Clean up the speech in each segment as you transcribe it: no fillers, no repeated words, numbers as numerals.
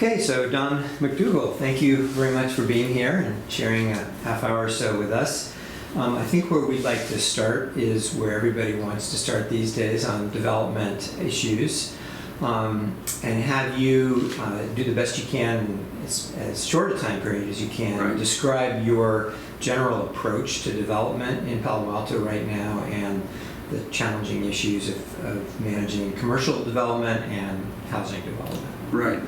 Okay, so Don McDougall, thank you very much for being here and sharing a half hour or so with us. I think where we'd like to start is where everybody wants to start these days, on development issues, and have you do the best you can, as short a time period as you can, Right. describe your general approach to development in Palo Alto right now and the challenging issues of managing commercial development and housing development. Right.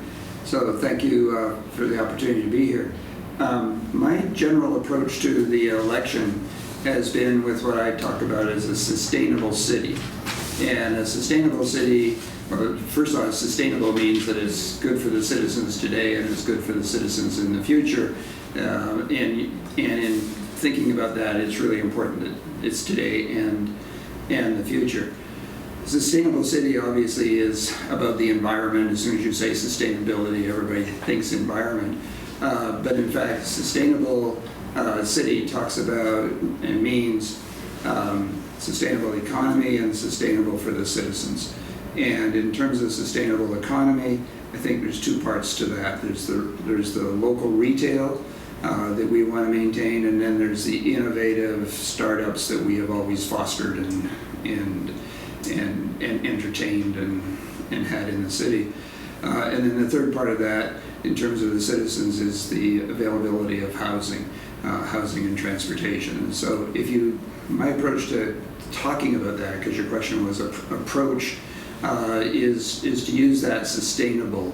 So thank you for the opportunity to be here. My general approach to the election has been with what I talk about as a sustainable city. And a sustainable city, or first off, sustainable means that it's good for the citizens today and it's good for the citizens in the future. And in thinking about that, it's really important that it's today and the future. Sustainable city obviously is about the environment. As soon as you say sustainability, everybody thinks environment. But in fact, sustainable city talks about and means sustainable economy and sustainable for the citizens. And in terms of sustainable economy, I think there's two parts to that. There's the local retail that we want to maintain, and then there's the innovative startups that we have always fostered and entertained and had in the city. And then the third part of that, in terms of the citizens, is the availability of housing and transportation. And so my approach to talking about that, because your question was approach, is to use that sustainable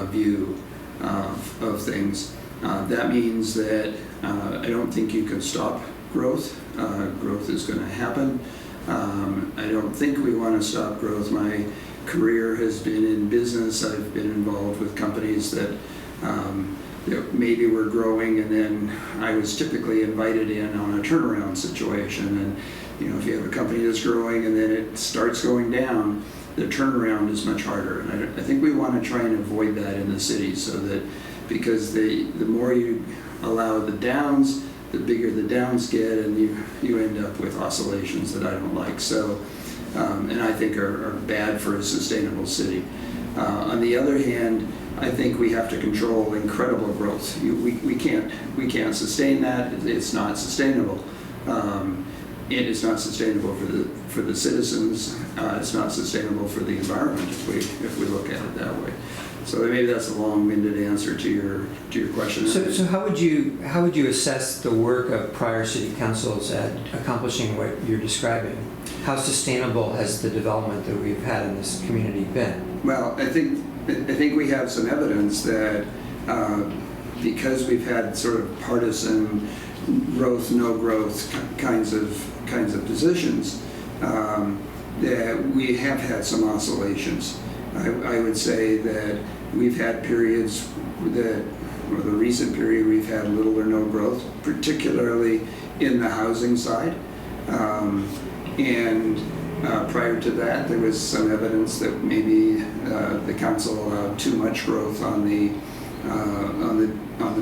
view of things. That means that I don't think you can stop growth. Growth is going to happen. I don't think we want to stop growth. My career has been in business. I've been involved with companies that maybe were growing, and then I was typically invited in on a turnaround situation. And if you have a company that's growing and then it starts going down, the turnaround is much harder. And I think we want to try and avoid that in the city, so that because the more you allow the downs, the bigger the downs get, and you end up with oscillations that I don't like. So, and I think are bad for a sustainable city. On the other hand, I think we have to control incredible growth. We can't sustain that. It's not sustainable. It is not sustainable for the citizens. It's not sustainable for the environment if we look at it that way. So maybe that's a long-winded answer to your question. So how would you assess the work of prior city councils at accomplishing what you're describing? How sustainable has the development that we've had in this community been? Well, I think we have some evidence that because we've had sort of partisan growth, no growth kinds of positions, that we have had some oscillations. I would say that we've had periods the recent period we've had little or no growth, particularly in the housing side. And prior to that, there was some evidence that maybe the council allowed too much growth on the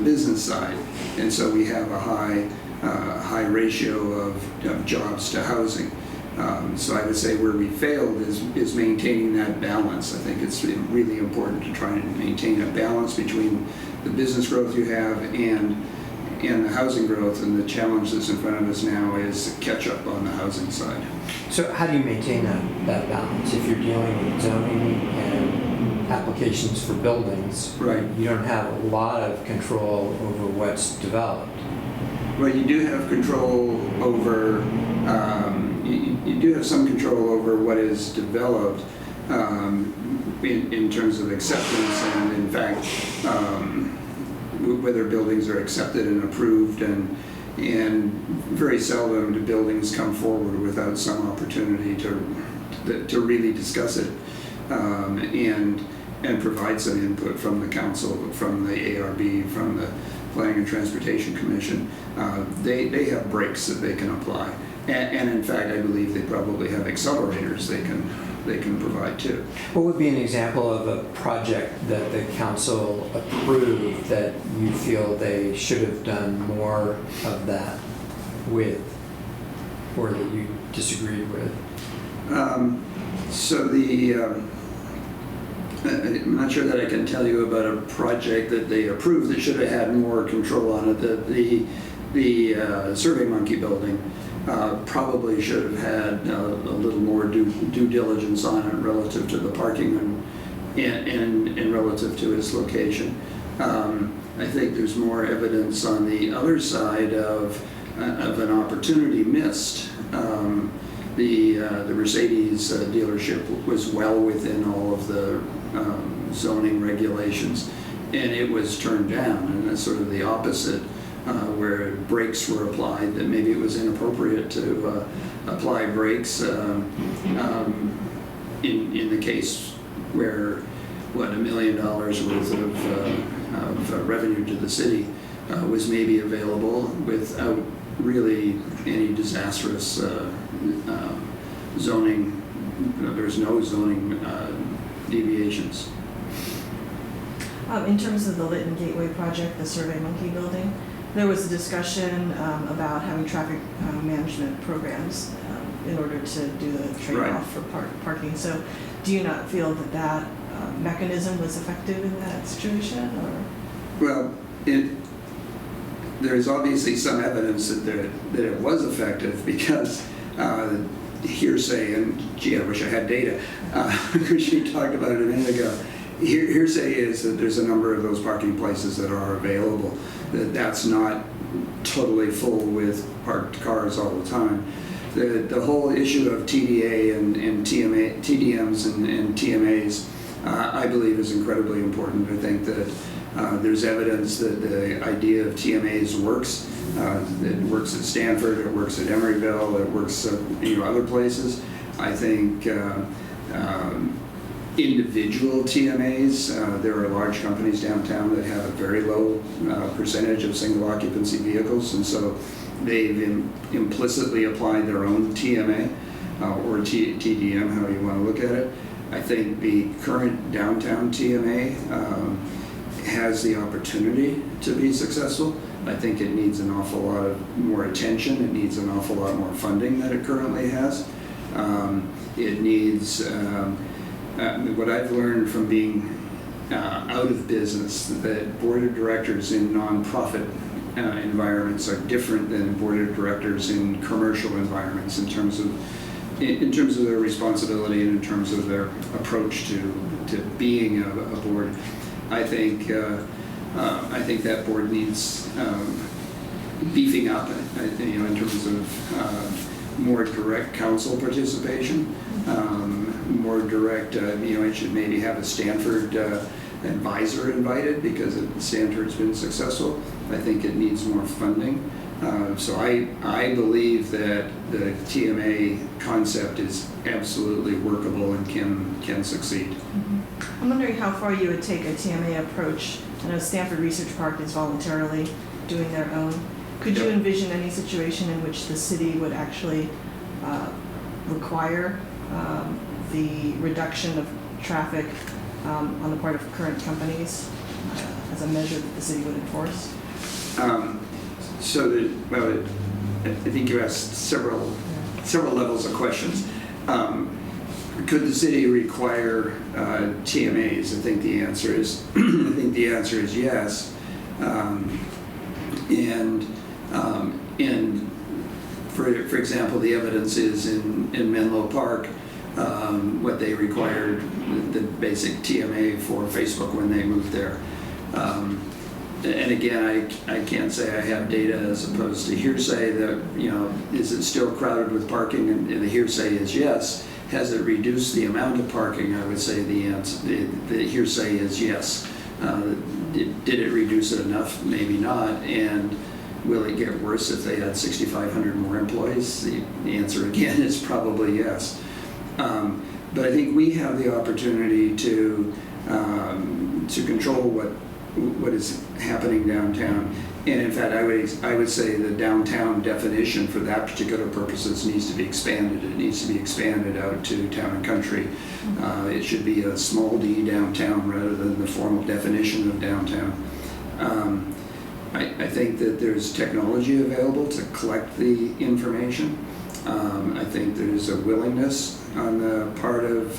business side, and so we have a high ratio of jobs to housing. So I would say where we failed is maintaining that balance. I think it's really important to try and maintain a balance between the business growth you have and the housing growth, and the challenge that's in front of us now is to catch up on the housing side. So how do you maintain that balance if you're dealing with zoning and applications for buildings? Right. You don't have a lot of control over what's developed. Well, you do have control over, you do have some control over what is developed in terms of acceptance, and in fact, whether buildings are accepted and approved, and very seldom do buildings come forward without some opportunity to really discuss it and provide some input from the council, from the ARB, from the Planning and Transportation Commission. They have brakes that they can apply, and in fact, I believe they probably have accelerators they can provide too. What would be an example of a project that the council approved that you feel they should have done more of that with, or that you disagreed with? So I'm not sure that I can tell you about a project that they approved that should have had more control on it. The SurveyMonkey building probably should have had a little more due diligence on it relative to the parking and relative to its location. I think there's more evidence on the other side of an opportunity missed. The Mercedes dealership was well within all of the zoning regulations, and it was turned down. And that's sort of the opposite, where brakes were applied, that maybe it was inappropriate to apply brakes in the case where, $1 million worth of revenue to the city was maybe available without really any disastrous zoning. There's no zoning deviations. In terms of the Lytton Gateway project, the SurveyMonkey building, there was a discussion about having traffic management programs in order to do the trade-off for parking. So do you not feel that that mechanism was effective in that situation? Or? Well, there's obviously some evidence that it was effective, because hearsay, and gee, I wish I had data, because she talked about it a minute ago. Hearsay is that there's a number of those parking places that are available, that's not totally full with parked cars all the time. The whole issue of TDA and TDMs and TMAs, I believe, is incredibly important. I think that there's evidence that the idea of TMAs works. It works at Stanford, it works at Emeryville, it works at other places. I think individual TMAs, there are large companies downtown that have a very low percentage of single occupancy vehicles, and so they've implicitly applied their own TMA or TDM, how you want to look at it. I think the current downtown TMA has the opportunity to be successful. I think it needs an awful lot more attention. It needs an awful lot more funding than it currently has. It needs, what I've learned from being out of business, that board of directors in nonprofit environments are different than board of directors in commercial environments in terms of their responsibility and in terms of their approach to being a board. I think that board needs beefing up, in terms of more direct council participation, more direct. It should maybe have a Stanford advisor invited, because Stanford's been successful. I think it needs more funding. So I believe that the TMA concept is absolutely workable and can succeed. Mm-hmm. I'm wondering how far you would take a TMA approach. I know Stanford Research Park is voluntarily doing their own. Could you envision any situation in which the city would actually require the reduction of traffic on the part of current companies as a measure that the city would enforce? I think you asked several levels of questions. Could the city require TMAs? I think the answer is yes. And for example, the evidence is in Menlo Park, what they required, the basic TMA for Facebook when they moved there. And again, I can't say I have data as opposed to hearsay that, is it still crowded with parking? And the hearsay is yes. Has it reduced the amount of parking? I would say the hearsay is yes. Did it reduce it enough? Maybe not. And will it get worse if they had 6,500 more employees? The answer again is probably yes. But I think we have the opportunity to control what is happening downtown. And in fact, I would say the downtown definition for that particular purposes needs to be expanded. It needs to be expanded out to town and country. It should be a small d downtown rather than the formal definition of downtown. I think that there's technology available to collect the information. I think there's a willingness on the part of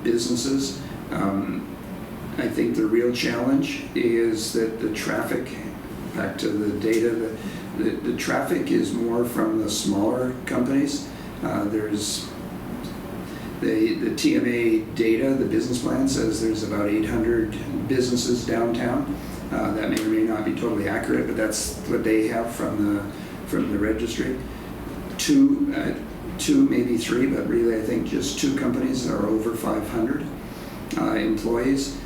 businesses I think the real challenge is that the traffic, back to the data, the traffic is more from the smaller companies. There's the TMA data, the business plan says there's about 800 businesses downtown. That may or may not be totally accurate, but that's what they have from the registry. Two, maybe three, but really I think just two companies are over 500 employees.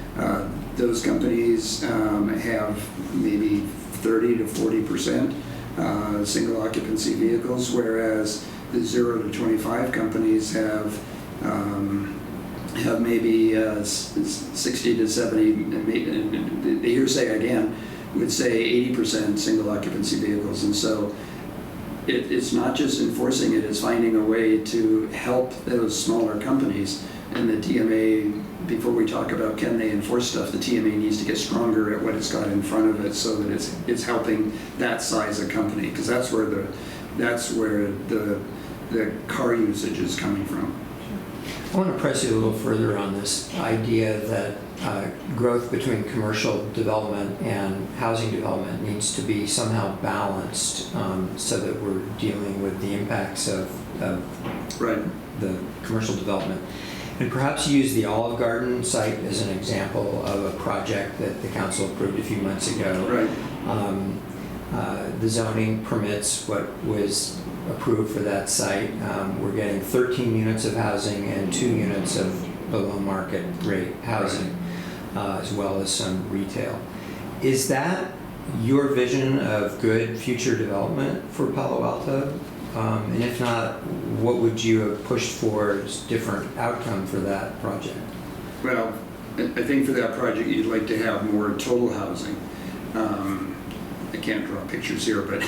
Those companies have maybe 30 to 40% single occupancy vehicles, whereas the 0 to 25 companies have maybe 60 to 70, and the hearsay again would say 80% single occupancy vehicles. And so it's not just enforcing it, it's finding a way to help those smaller companies. And the TMA, before we talk about can they enforce stuff, the TMA needs to get stronger at what it's got in front of it so that it's helping that size of company, because that's where the car usage is coming from. I want to press you a little further on this idea that growth between commercial development and housing development needs to be somehow balanced so that we're dealing with the impacts of Right. the commercial development. And perhaps use the Olive Garden site as an example of a project that the council approved a few months ago. Right. The zoning permits what was approved for that site. We're getting 13 units of housing and 2 units of below market rate housing, as well as some retail. Is that your vision of good future development for Palo Alto? And if not, what would you have pushed for as different outcome for that project? Well, I think for that project you'd like to have more total housing. I can't draw pictures here, but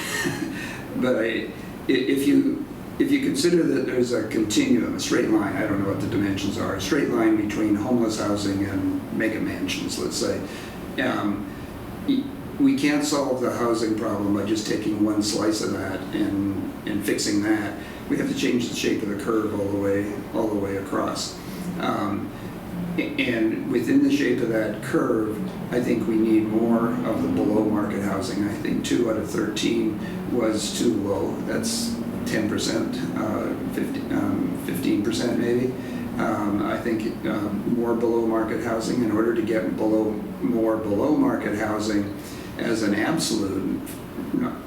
if you consider that there's a continuum, a straight line, I don't know what the dimensions are, a straight line between homeless housing and mega mansions, let's say. We can't solve the housing problem by just taking one slice of that and fixing that. We have to change the shape of the curve all the way across. And within the shape of that curve, I think we need more of the below market housing. I think 2 out of 13 was too low. That's 10%, 15% maybe. I think more below market housing. In order to get more below market housing as an absolute,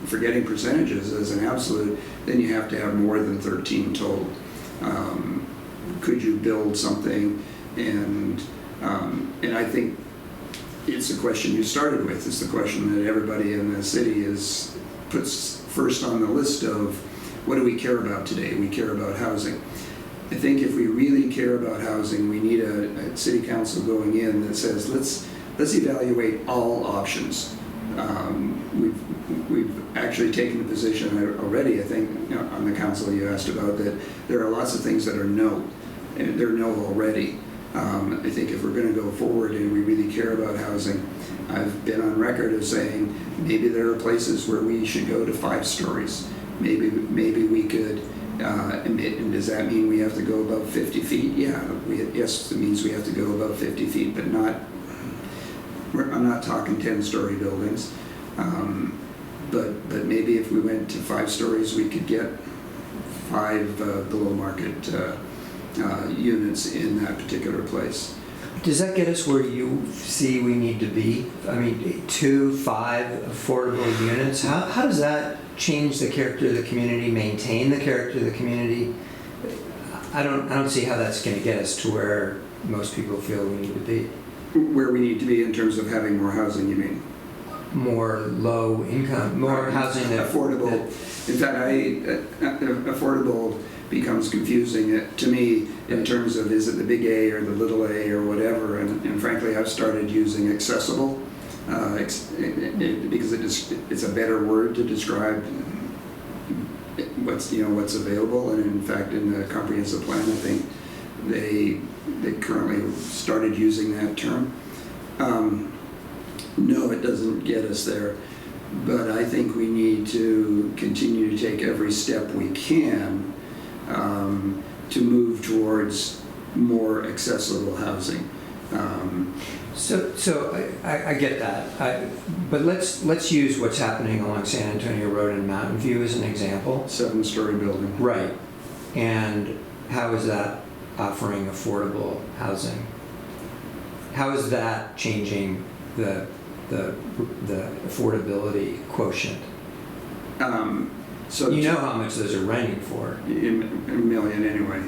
forgetting percentages as an absolute, then you have to have more than 13 total. Could you build something? And I think it's the question you started with. It's the question that everybody in the city puts first on the list of what do we care about today? We care about housing. I think if we really care about housing, we need a city council going in that says let's evaluate all options. We've actually taken the position already, I think, on the council you asked about, that there are lots of things that are no, and they're no already. I think if we're going to go forward and we really care about housing, I've been on record of saying maybe there are places where we should go to 5 stories. Maybe we could, and does that mean we have to go above 50 feet? Yeah, yes, it means we have to go above 50 feet, but I'm not talking 10-story buildings. But maybe if we went to 5 stories, we could get 5 below market units in that particular place. Does that get us where you see we need to be? I mean, 2, 5 affordable units. How does that change the character of the community, maintain the character of the community? I don't see how that's going to get us to where most people feel we need to be. Where we need to be in terms of having more housing, you mean? More low income, more housing that affordable. In fact, affordable becomes confusing to me in terms of is it the big A or the little a or whatever, and frankly I've started using accessible because it's a better word to describe what's available. And in fact in the comprehensive plan I think they currently started using that term. No, it doesn't get us there, but I think we need to continue to take every step we can to move towards more accessible housing. So I get that, but let's use what's happening along San Antonio Road in Mountain View as an example. 7-story building. Right. And how is that offering affordable housing? How is that changing the affordability quotient? So You know how much those are renting for. in a million anyway.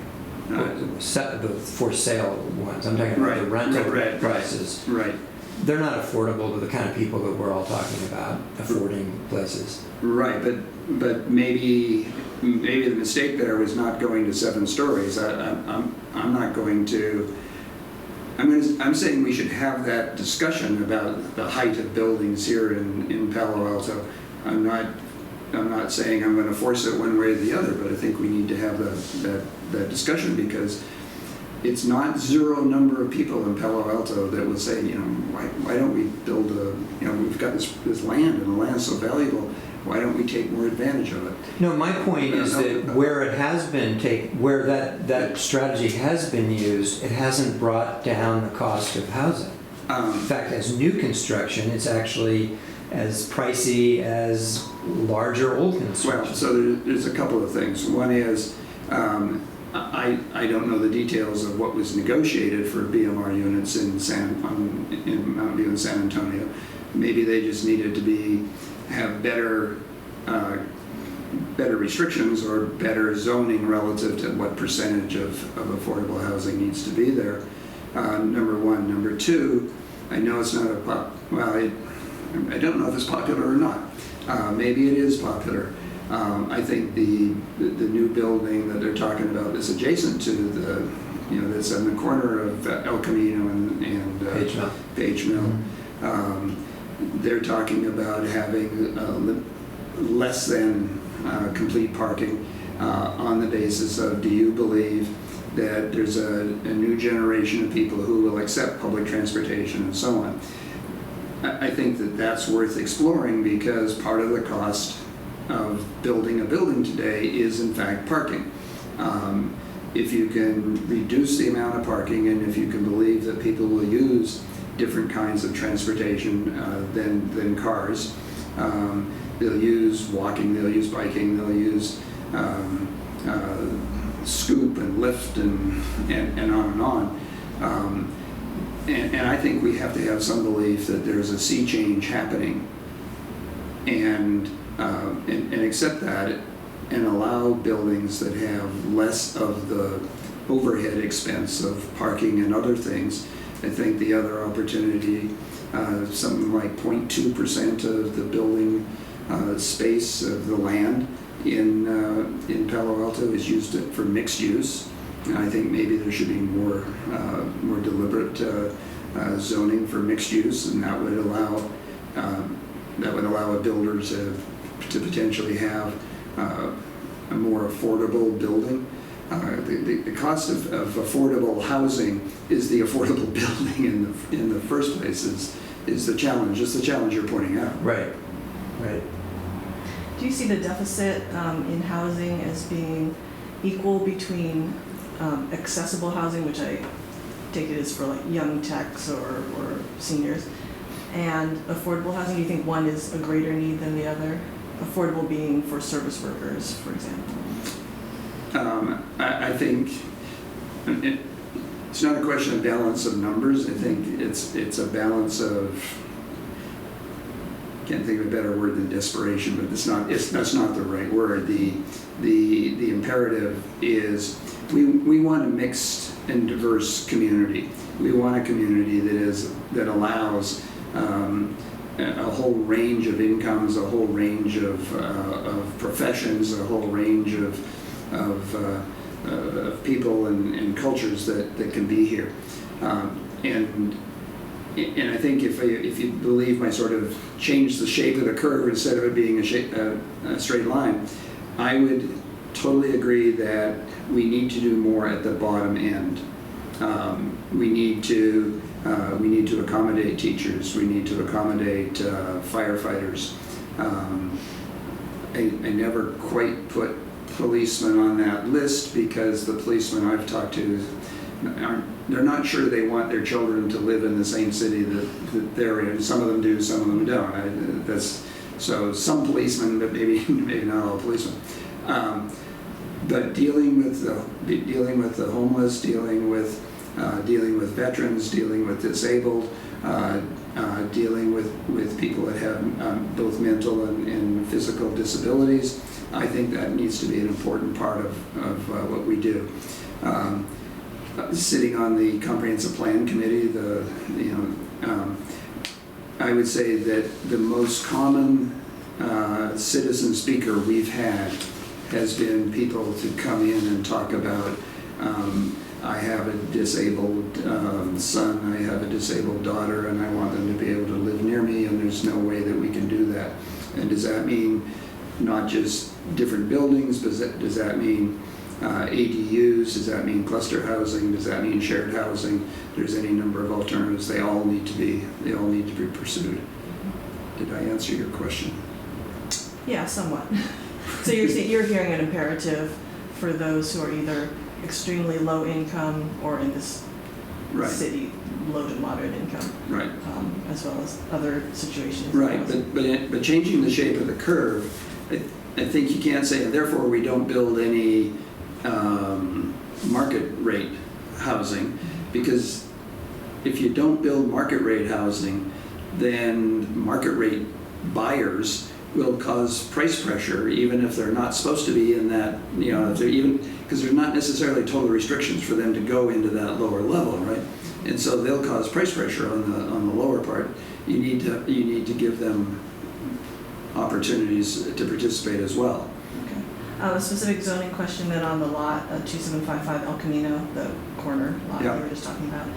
The for sale ones. I'm talking about the rental prices. Right. They're not affordable to the kind of people that we're all talking about, affording places. Right, but maybe the mistake there was not going to 7 stories. I'm not going to. I'm saying we should have that discussion about the height of buildings here in Palo Alto. I'm not saying I'm going to force it one way or the other, but I think we need to have that discussion, because it's not zero number of people in Palo Alto that will say, why don't we build we've got this land, and the land's so valuable, why don't we take more advantage of it? No, my point is that where it has been where that strategy has been used, it hasn't brought down the cost of housing. In fact, as new construction, it's actually as pricey as larger old construction. Well, so there's a couple of things. One is, I don't know the details of what was negotiated for BMR units in Mountain View and San Antonio. Maybe they just needed to have better restrictions or better zoning relative to what percentage of affordable housing needs to be there. Number one. Number two, I know it's not I don't know if it's popular or not. Maybe it is popular. I think the new building that they're talking about is adjacent to that's on the corner of El Camino and Page Mill. Mm-hmm. They're talking about having less than complete parking on the basis of, do you believe that there's a new generation of people who will accept public transportation and so on? I think that's worth exploring, because part of the cost of building a building today is in fact parking. If you can reduce the amount of parking, and if you can believe that people will use different kinds of transportation than cars, they'll use walking, they'll use biking, they'll use scoop and lift and on. And I think we have to have some belief that there's a sea change happening, and accept that, and allow buildings that have less of the overhead expense of parking and other things. I think the other opportunity, something like 0.2% of the building space of the land in Palo Alto is used for mixed use. And I think maybe there should be more deliberate zoning for mixed use, and that would allow a builder to potentially have a more affordable building. The cost of affordable housing is the affordable building in the first place is the challenge. It's the challenge you're pointing out. Right. Do you see the deficit in housing as being equal between accessible housing, which I take it is for like young techs or seniors, and affordable housing? Do you think one is a greater need than the other? Affordable being for service workers, for example. I think it's not a question of balance of numbers. I think it's a balance of, can't think of a better word than desperation, but that's not the right word. The imperative is we want a mixed and diverse community. We want a community that allows a whole range of incomes, a whole range of professions, a whole range of people and cultures that can be here. And I think if you believe my sort of change the shape of the curve instead of it being a straight line, I would totally agree that we need to do more at the bottom end. We need to accommodate teachers. We need to accommodate firefighters. I never quite put policemen on that list, because the policemen I've talked to they're not sure they want their children to live in the same city that they're in. Some of them do, some of them don't. So some policemen, but maybe not all policemen. But dealing with the homeless, dealing with veterans, dealing with disabled, dealing with people that have both mental and physical disabilities, I think that needs to be an important part of what we do. Sitting on the comprehensive plan committee, I would say that the most common citizen speaker we've had has been people to come in and talk about, I have a disabled son, I have a disabled daughter, and I want them to be able to live near me, and there's no way that we can do that. And does that mean not just different buildings, but does that mean ADUs? Does that mean cluster housing? Does that mean shared housing? There's any number of alternatives. They all need to be pursued. Did I answer your question? Yeah, somewhat. So you're hearing an imperative for those who are either extremely low income or in this Right. city low to moderate income, Right. as well as other situations. Right, but changing the shape of the curve, I think you can't say, and therefore we don't build any market rate housing, because if you don't build market rate housing, then market rate buyers will cause price pressure, even if they're not supposed to be in that, if they're even, because there's not necessarily total restrictions for them to go into that lower level, right? And so they'll cause price pressure on the lower part. You need to give them opportunities to participate as well. Okay. A specific zoning question then on the lot 2755 El Camino, the corner lot Yeah. you were just talking about.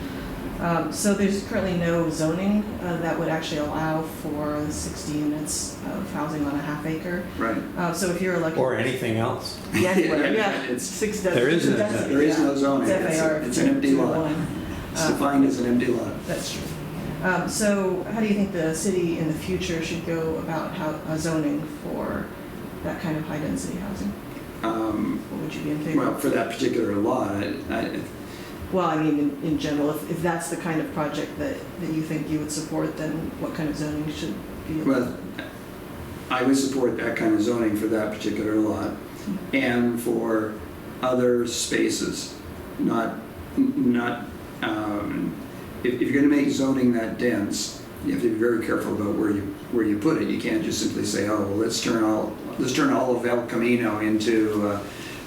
So there's currently no zoning that would actually allow for 60 units of housing on a half acre. Right. So if you're elected, Or anything else. yeah, anywhere, yeah, It's- six. There is no- density, there is yeah. no zoning. It's FAR It's an empty lot. 201. It's defined as an empty lot. That's true. So how do you think the city in the future should go about zoning for that kind of high density housing? What would you be in favor Well, of? for that particular lot, Well, I mean, in general, if that's the kind of project that you think you would support, then what kind of zoning should be? well, I would support that kind of zoning for that particular lot and for other spaces. If you're going to make zoning that dense, you have to be very careful about where you put it. You can't just simply say, oh, well, let's turn all of El Camino into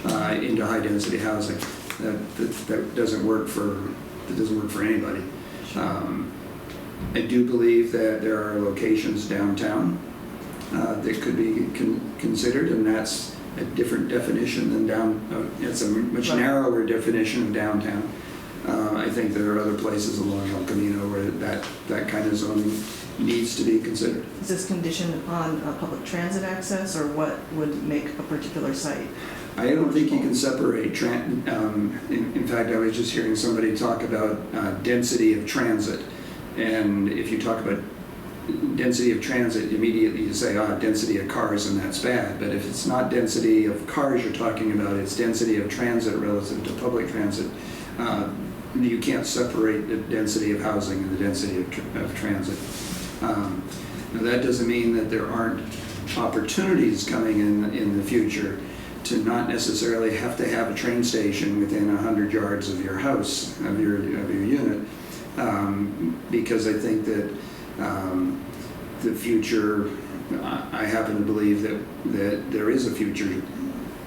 high density housing. That doesn't work for anybody. I do believe that there are locations downtown that could be considered, and that's a different definition than it's a much Right. narrower definition of downtown. I think there are other places along El Camino where that kind of zoning needs to be considered. Is this conditioned on public transit access, or what would make a particular site? I don't think you can separate. In fact, I was just hearing somebody talk about density of transit, and if you talk about density of transit, immediately you say, density of cars, and that's bad. But if it's not density of cars you're talking about, it's density of transit relative to public transit. You can't separate the density of housing and the density of transit. Now that doesn't mean that there aren't opportunities coming in the future to not necessarily have to have a train station within 100 yards of your house, of your unit, because I think that the future, I happen to believe that there is a future,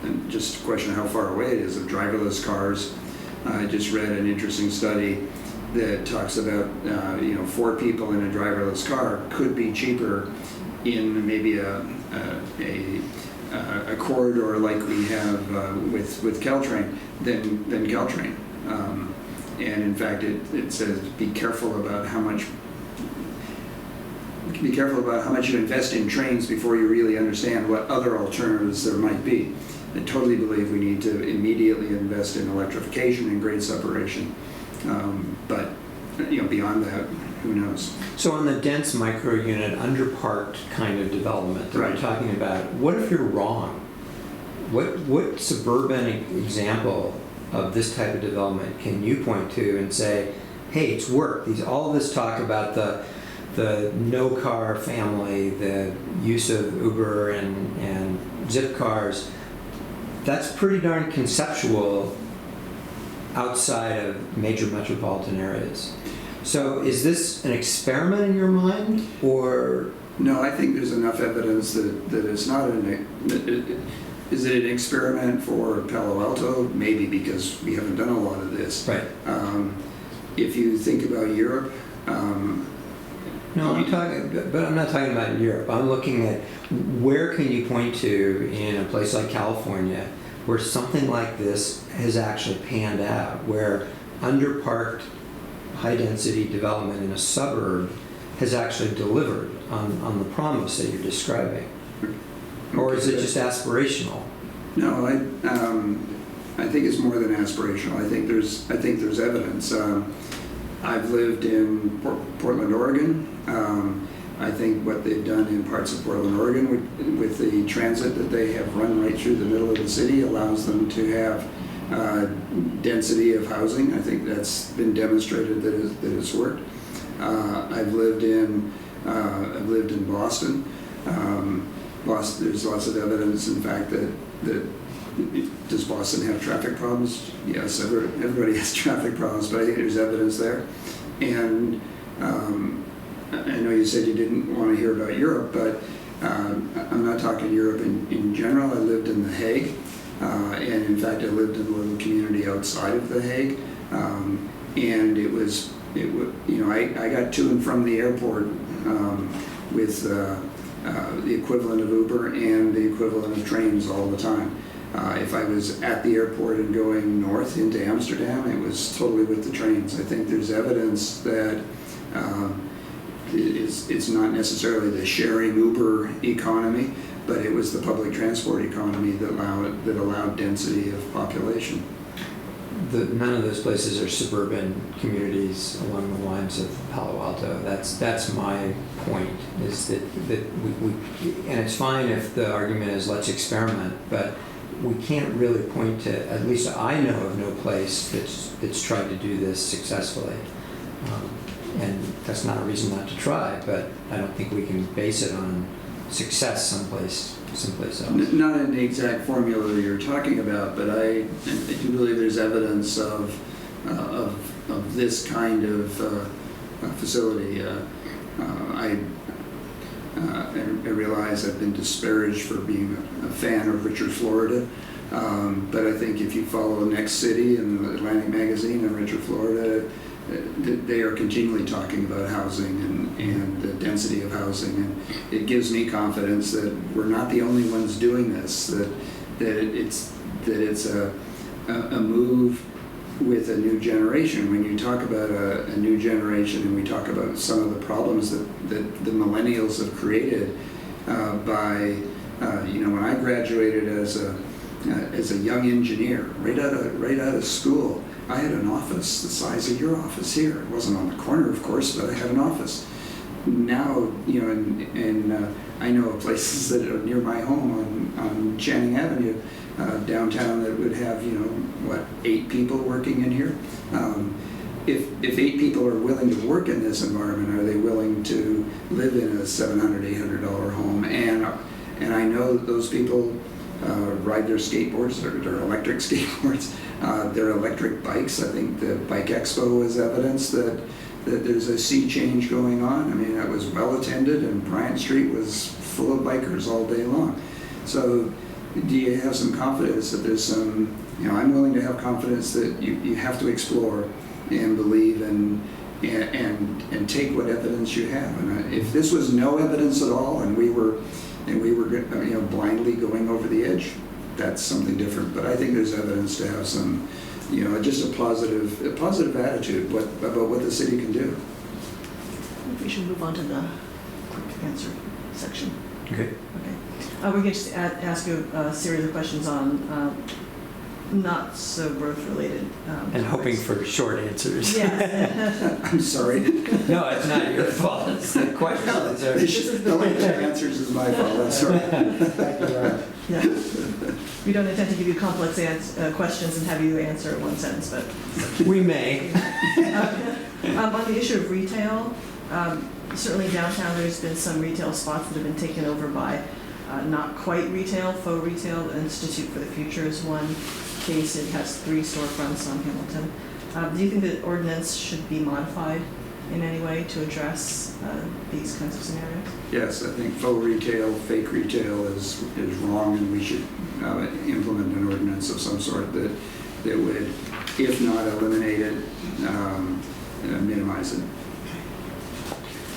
and just a question of how far away it is, of driverless cars. I just read an interesting study that talks about 4 people in a driverless car could be cheaper in maybe a corridor like we have with Caltrain than Caltrain. And in fact, it says be careful about how much you invest in trains before you really understand what other alternatives there might be. I totally believe we need to immediately invest in electrification and grade separation. But beyond that, who knows? So on the dense micro unit, underparked kind of development that Right. we're talking about, what if you're wrong? What suburban example of this type of development can you point to and say, hey, it's worked? All of this talk about the no-car family, the use of Uber and Zip cars, that's pretty darn conceptual outside of major metropolitan areas. So is this an experiment in your mind, or? No, I think there's enough evidence that it's not is it an experiment for Palo Alto? Maybe, because we haven't done a lot of this. Right. If you think about Europe, no, but I'm not talking about Europe. I'm looking at where can you point to in a place like California where something like this has actually panned out, where underparked high-density development in a suburb has actually delivered on the promise that you're describing? Or is it just aspirational? No, I think it's more than aspirational. I think there's evidence. I've lived in Portland, Oregon. I think what they've done in parts of Portland, Oregon with the transit that they have run right through the middle of the city allows them to have density of housing. I think that's been demonstrated that it's worked. I've lived in Boston. Boston, there's lots of evidence, in fact, that does Boston have traffic problems? Yes, everybody has traffic problems, but I think there's evidence there. And I know you said you didn't want to hear about Europe, but I'm not talking Europe in general. I lived in The Hague, and in fact, I lived in a little community outside of The Hague, and I got to and from the airport with the equivalent of Uber and the equivalent of trains all the time. If I was at the airport and going north into Amsterdam, it was totally with the trains. I think there's evidence that it's not necessarily the sharing Uber economy, but it was the public transport economy that allowed density of population. None of those places are suburban communities along the lines of Palo Alto. That's my point, is that we and it's fine if the argument is let's experiment, but we can't really point to, at least I know of no place that's tried to do this successfully. And that's not a reason not to try, but I don't think we can base it on success someplace else. Not in the exact formula you're talking about, but I do believe there's evidence of this kind of facility. I realize I've been disparaged for being a fan of Richard Florida, but I think if you follow Next City and the Atlantic Magazine and Richard Florida, they are continually talking about housing and the density of housing, and it gives me confidence that we're not the only ones doing this, that it's a move with a new generation. When you talk about a new generation and we talk about some of the problems that the millennials have created when I graduated as a young engineer, right out of school, I had an office the size of your office here. It wasn't on the corner, of course, but I had an office. Now, I know of places that are near my home on Channing Avenue, downtown, that would have, 8 people working in here. If 8 people are willing to work in this environment, are they willing to live in a $700, $800 home? And I know that those people ride their skateboards, their electric skateboards, their electric bikes. I think the Bike Expo is evidence that there's a sea change going on. I mean, that was well attended, and Bryant Street was full of bikers all day long. So do you have some confidence that there's some, I'm willing to have confidence that you have to explore and believe and take what evidence you have. And if this was no evidence at all, and we were blindly going over the edge, that's something different. But I think there's evidence to have some, just a positive attitude about what the city can do. We should move on to the quick answer section. Okay. We can just ask you a series of questions on not so growth related. And hoping for short answers. Yes. I'm sorry. No, it's not your fault. It's the questions. The lack of answers is my fault. I'm sorry. Yeah. We don't intend to give you complex questions and have you answer in one sentence, but. We may. On the issue of retail, certainly downtown there's been some retail spots that have been taken over by not quite retail, faux retail. The Institute for the Future is one case. It has 3 storefronts on Hamilton. Do you think the ordinance should be modified in any way to address these kinds of scenarios? Yes, I think faux retail, fake retail is wrong, and we should implement an ordinance of some sort that would, if not eliminate it, minimize it.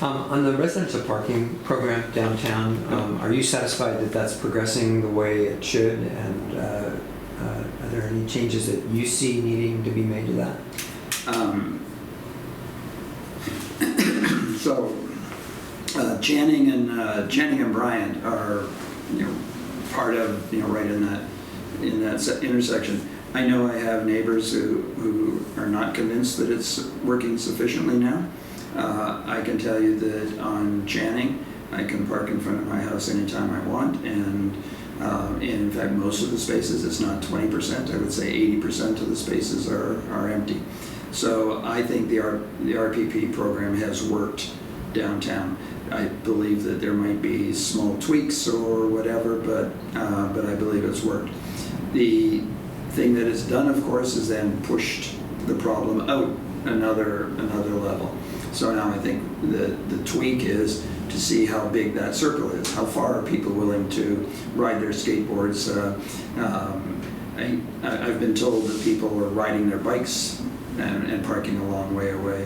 On the residential parking program downtown, are you satisfied that that's progressing the way it should? And are there any changes that you see needing to be made to that? So Channing and Bryant are, part of, right in that intersection. I know I have neighbors who are not convinced that it's working sufficiently now. I can tell you that on Channing, I can park in front of my house anytime I want, and in fact, most of the spaces, it's not 20%, I would say 80% of the spaces are empty. So I think the RPP program has worked downtown. I believe that there might be small tweaks or whatever, but I believe it's worked. The thing that it's done, of course, is then pushed the problem out another level. So now I think the tweak is to see how big that circle is. How far are people willing to ride their skateboards? I've been told that people are riding their bikes and parking a long way away.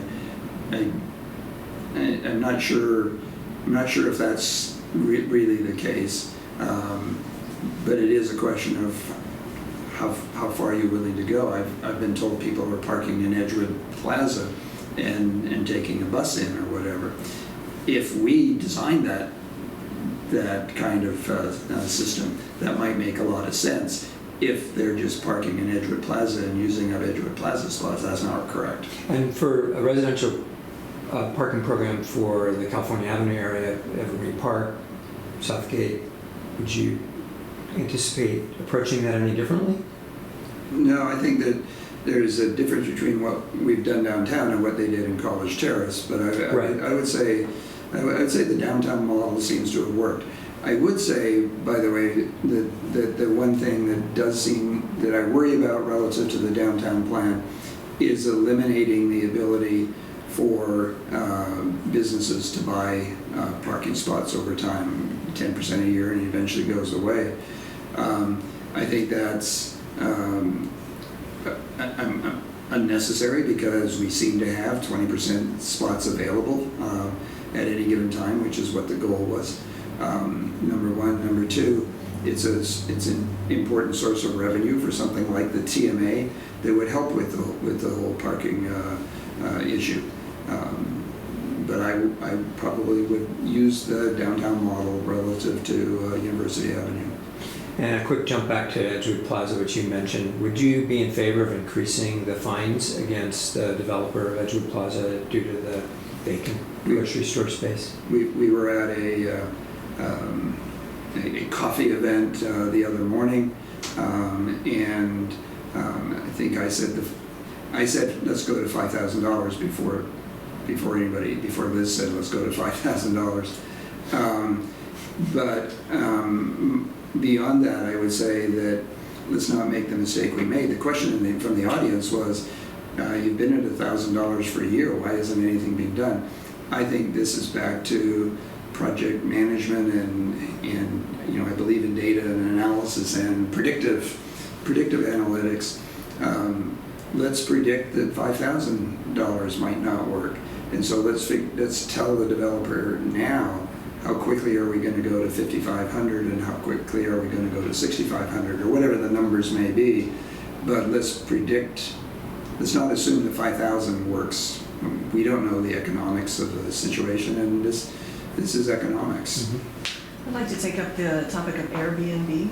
I'm not sure if that's really the case, but it is a question of how far are you willing to go. I've been told people are parking in Edgewood Plaza and taking a bus in or whatever. If we design that kind of system, that might make a lot of sense. If they're just parking in Edgewood Plaza and using up Edgewood Plaza spots, that's not correct. And for a residential parking program for the California Avenue area, Evergreen Park, Southgate, would you anticipate approaching that any differently? No, I think that there's a difference between what we've done downtown and what they did in College Terrace. But I would say the downtown model seems to have worked. I would say, by the way, that the one thing that I worry about relative to the downtown plan is eliminating the ability for businesses to buy parking spots over time, 10% a year, and it eventually goes away. I think that's unnecessary because we seem to have 20% spots available at any given time, which is what the goal was. Number one. Number two, it's an important source of revenue for something like the TMA that would help with the whole parking issue. But I probably would use the downtown model relative to University Avenue. And a quick jump back to Edgewood Plaza, which you mentioned. Would you be in favor of increasing the fines against the developer of Edgewood Plaza due to the vacant grocery store space? We were at a coffee event the other morning, and I think I said let's go to $5,000 before Liz said let's go to $5,000. But beyond that, I would say that let's not make the mistake we made. The question from the audience was, you've been at $1,000 for a year, why isn't anything being done? I think this is back to project management and I believe in data and analysis and predictive analytics. Let's predict that $5,000 might not work, and so let's tell the developer now how quickly are we going to go to 5,500 and how quickly are we going to go to 6,500 or whatever the numbers may be. But let's not assume that 5,000 works. We don't know the economics of the situation, and this is economics. Mm-hmm. I'd like to take up the topic of Airbnb.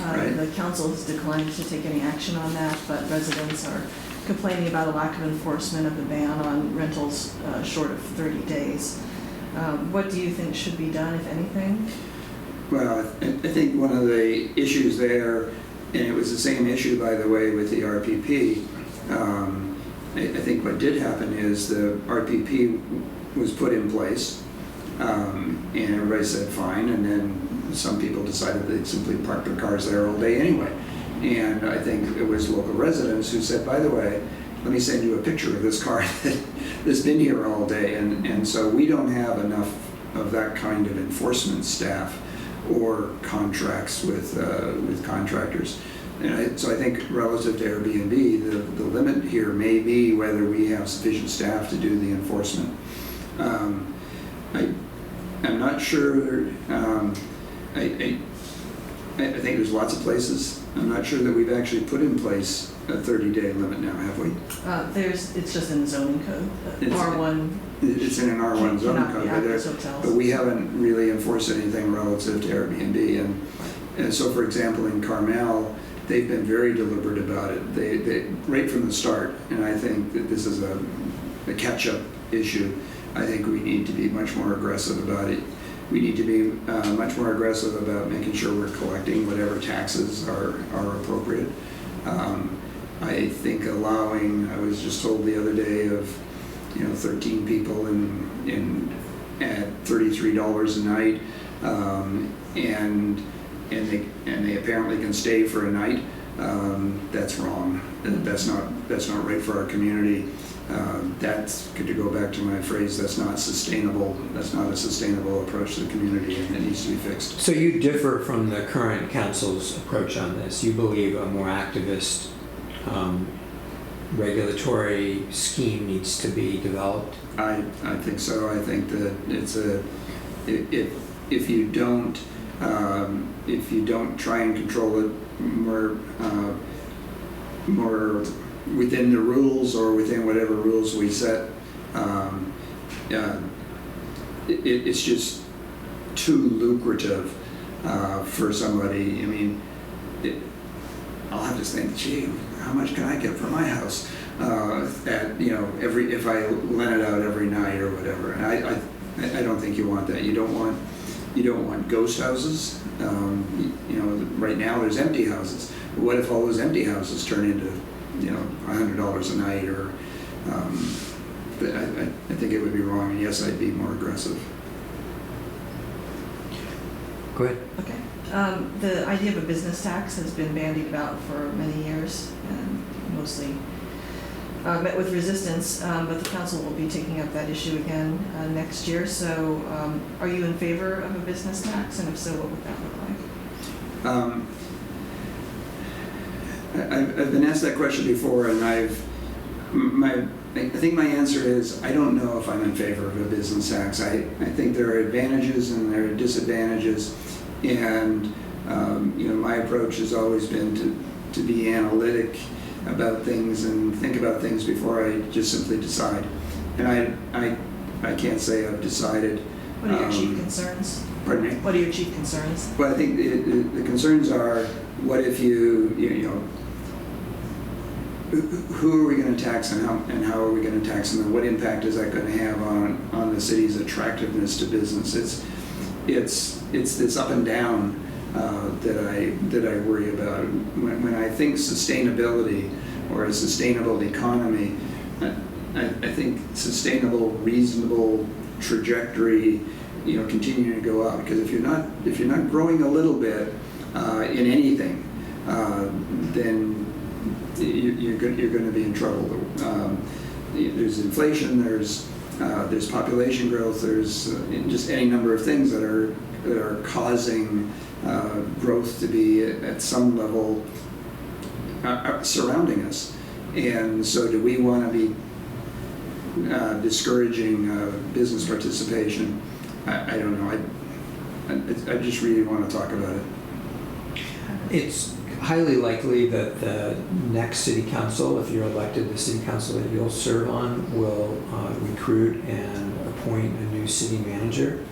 Right. The council has declined to take any action on that, but residents are complaining about a lack of enforcement of the ban on rentals short of 30 days. What do you think should be done, if anything? Well, I think one of the issues there And it was the same issue, by the way, with the RPP. I think what did happen is the RPP was put in place, and everybody said fine, and then some people decided they'd simply park their cars there all day anyway. And I think it was local residents who said, by the way, let me send you a picture of this car that's been here all day. And so we don't have enough of that kind of enforcement staff or contracts with contractors. And so I think relative to Airbnb, the limit here may be whether we have sufficient staff to do the enforcement. I'm not sure. I think there's lots of places. I'm not sure that we've actually put in place a 30-day limit now, have we? It's just in the zoning code. R1. It's in an R1 zoning code, but we haven't really enforced anything relative to Airbnb. And so, for example, in Carmel, they've been very deliberate about it. They right from the start, and I think that this is a catch-up issue. I think we need to be much more aggressive about it. We need to be much more aggressive about making sure we're collecting whatever taxes are appropriate. I think allowing, I was just told the other day of, 13 people at $33 a night, and they apparently can stay for a night. That's wrong. That's not right for our community. That's, to go back to my phrase, that's not sustainable. That's not a sustainable approach to the community, and it needs to be fixed. So you differ from the current council's approach on this. You believe a more activist regulatory scheme needs to be developed? I think so. I think that it's if you don't try and control it more within the rules or within whatever rules we set, it's just too lucrative for somebody. I mean, I'll have to think, gee, how much can I get for my house if I rent it out every night or whatever? And I don't think you want that. You don't want ghost houses. Right now there's empty houses. What if all those empty houses turn into $100 a night? Or I think it would be wrong. And yes, I'd be more aggressive. Go ahead. Okay. The idea of a business tax has been bandied about for many years and mostly met with resistance, but the council will be taking up that issue again next year. So are you in favor of a business tax? And if so, what would that look like? I've been asked that question before, and I think my answer is I don't know if I'm in favor of a business tax. I think there are advantages and there are disadvantages, and my approach has always been to be analytic about things and think about things before I just simply decide. And I can't say I've decided. What are your chief concerns? Pardon me? What are your chief concerns? Well, I think the concerns are, what if who are we going to tax and how are we going to tax them, and what impact is that going to have on the city's attractiveness to business? It's this up and down that I worry about. When I think sustainability or a sustainable economy, I think sustainable, reasonable trajectory, continuing to go out. Because if you're not growing a little bit in anything, then you're going to be in trouble. There's inflation. There's population growth. There's just any number of things that are causing growth to be at some level surrounding us. And so, do we want to be discouraging business participation? I don't know. I just really want to talk about it. It's highly likely that the next city council, if you're elected, the city council that you'll serve on will recruit and appoint a new city manager.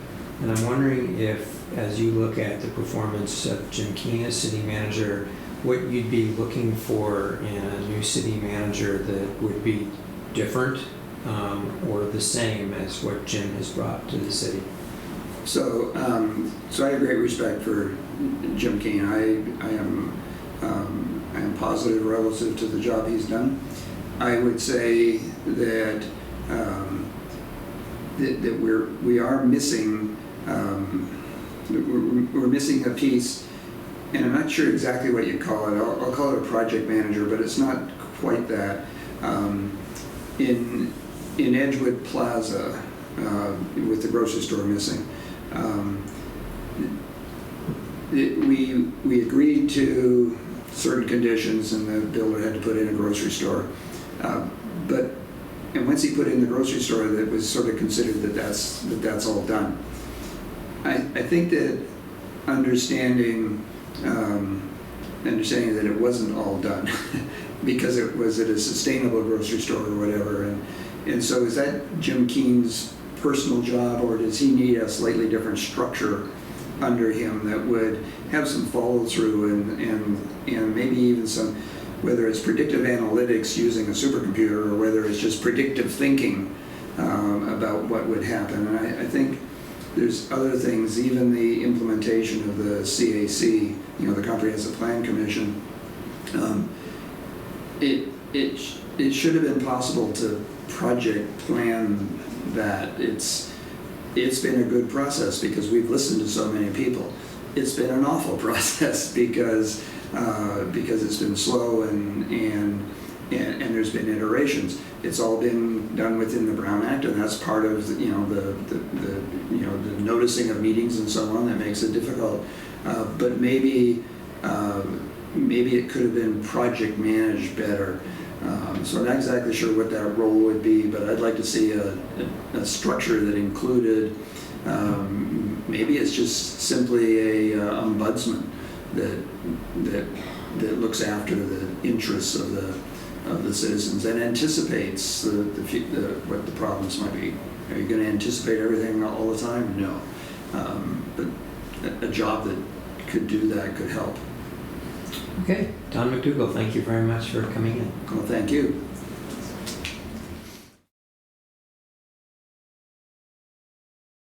And I'm wondering if, as you look at the performance of Jim Keene as city manager, what you'd be looking for in a new city manager that would be different or the same as what Jim has brought to the city. So I have great respect for Jim Keene. I am I am positive relative to the job he's done. I would say that that we are missing we're missing a piece, and I'm not sure exactly what you call it. I'll call it a project manager, but it's not quite that. In Edgewood Plaza, with the grocery store missing, we agreed to certain conditions, and the builder had to put in a grocery store. And once he put in the grocery store, that was sort of considered that that's all done. I think that understanding that it wasn't all done because it was at a sustainable grocery store or whatever, and so is that Jim Keene's personal job, or does he need a slightly different structure under him that would have some follow through and maybe even some, whether it's predictive analytics using a supercomputer or whether it's just predictive thinking about what would happen. And I think there's other things, even the implementation of the CAC, the Comprehensive Plan Commission. It should have been possible to project plan that. It's been a good process because we've listened to so many people. It's been an awful process because it's been slow and there's been iterations. It's all been done within the Brown Act, and that's part of the noticing of meetings and so on that makes it difficult. But maybe it could have been project managed better. So I'm not exactly sure what that role would be, but I'd like to see a structure that included, maybe it's just simply a ombudsman that looks after the interests of the citizens and anticipates what the problems might be. Are you going to anticipate everything all the time? No. But a job that could do that could help. Okay, Don McDougall, thank you very much for coming in. Well, thank you.